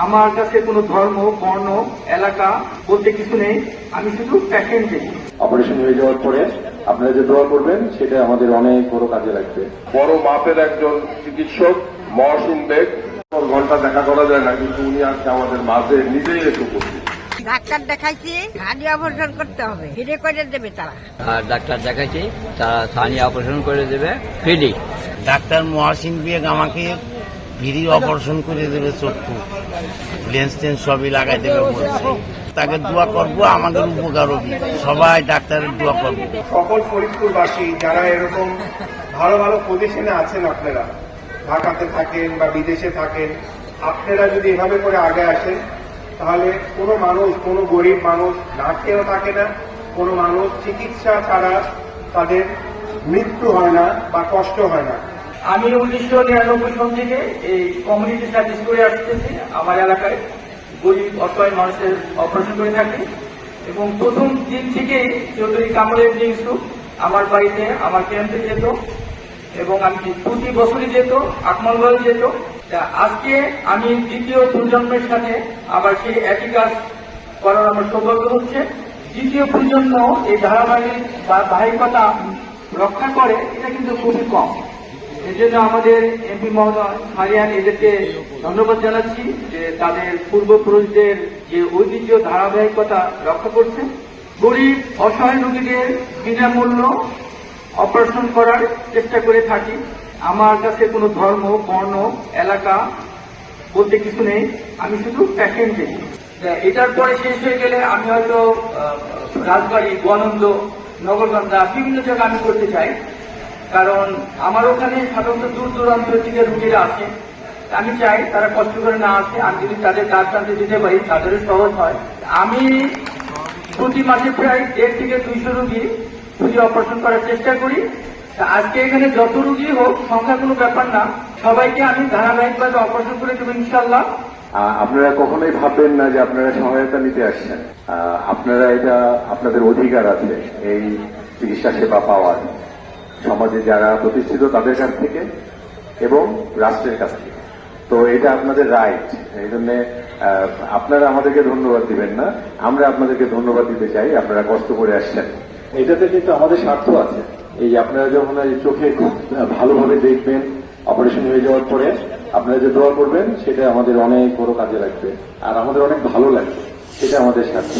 আমার কাছে কোনো ধর্ম, বর্ণ, এলাকা বলতে কিছু নেই। আমি শুধু প্যাশেন্ট দেখি। অপারেশন হয়ে যাওয়ার পরে আপনারা যে দোয়া করবেন সেটা আমাদের অনেক বড় কাজে লাগবে। বড় মাপের একজন চিকিৎসক মহসিন বেগ, ঘন্টা দেখা করা যায় না, কিন্তু উনি আজকে আমাদের মাঝে নিজেই একটু উপস্থিত। ডাক্তার দেখাইছি, হাড়ি অপারেশন করতে হবে, ফ্রি করে দেবে তারা। আর ডাক্তার দেখাইছি, তারা সানি অপারেশন করে দেবে ফ্রি। ডাক্তার মহাসিন বেগ আমাকে ফ্রি অপারেশন করে দেবে, চক্ষু লেন্স টেন্স সবই লাগাই দেবে বলছে। তাকে দোয়া করবো, আমাদের উপকার হবে, সবাই ডাক্তারের দোয়া করবো। সকল ফরিদপুরবাসী যারা এরকম ভালো ভালো পজিশনে আছেন, আপনারা ঢাকাতে থাকেন বা বিদেশে থাকেন, আপনারা যদি এভাবে করে আগে আসেন তাহলে কোনো মানুষ, কোনো গরিব মানুষ না খেয়েও থাকে না, কোনো মানুষ চিকিৎসা ছাড়া তাদের মৃত্যু হয় না বা কষ্ট হয় না। আমি 1999 সাল থেকে এই কমিউনিটি সার্ভিস করে আসতেছি। আমার এলাকায় গরিব অসহায় মানুষের অপারেশন করে থাকি এবং প্রথম দিন থেকে চৌধুরী কামরুল ইউসুফ আমার বাড়িতে আমার ক্যাম্পে যেত এবং আমি প্রতি বছরই যেত, আকমলগঞ্জ যেত। আজকে আমি দ্বিতীয় প্রজন্মের সাথে আবার সেই একই কাজ করার আমার সৌভাগ্য হচ্ছে। দ্বিতীয় প্রজন্ম এই ধারাবাহিকতা রক্ষা করে, এটা কিন্তু খুবই কম। এর জন্য আমাদের এমপি মহোদয় হারিয়ান এদেরকে ধন্যবাদ জানাচ্ছি যে তাদের পূর্বপুরুষদের যে ঐতিহ্য ধারাবাহিকতা রক্ষা করছে। গরিব অসহায় রোগীদের বিনামূল্য অপারেশন করার চেষ্টা করে থাকি। আমার কাছে কোনো ধর্ম, বর্ণ, এলাকা বলতে কিছু নেই। আমি শুধু প্যাশেন্ট দেখি। এটার পরে শেষ হয়ে গেলে আমি হয়তো রাজবাড়ী, গোয়ানন্দ, নগরকান্দা বিভিন্ন জায়গায় আমি করতে চাই, কারণ আমার ওখানে সাধারণত দূর দূরান্ত থেকে রুগীরা আসে। আমি চাই তারা কষ্ট করে না আসে, আমি যদি তাদের কাজ টানতে দিতে পারি তাদেরও সহজ হয়। আমি প্রতি মাসে প্রায় 150 থেকে 200 রুগী ফ্রি অপারেশন করার চেষ্টা করি। আজকে এখানে যত রুগী হোক, সংখ্যা কোনো ব্যাপার না, সবাইকে আমি ধারাবাহিকভাবে অপারেশন করে দেবো ইনশাল্লাহ। আপনারা কখনোই ভাববেন না যে আপনারা সহায়তা নিতে আসছেন। আপনারা এটা আপনাদের অধিকার আছে এই চিকিৎসা সেবা পাওয়ার, সমাজে যারা প্রতিষ্ঠিত তাদের কাছ থেকে এবং রাষ্ট্রের কাছ থেকে। তো এটা আপনাদের রাইট। এই জন্য আপনারা আমাদেরকে ধন্যবাদ দিবেন না, আমরা আপনাদেরকে ধন্যবাদ দিতে চাই। আপনারা কষ্ট করে আসছেন, এটাতে কিন্তু আমাদের স্বার্থ আছে। এই আপনারা যখন চোখে খুব ভালোভাবে দেখবেন, অপারেশন হয়ে যাওয়ার পরে আপনারা যে দোয়া করবেন সেটা আমাদের অনেক বড় কাজে লাগবে, আর আমাদের অনেক ভালো লাগবে, সেটা আমাদের স্বার্থ।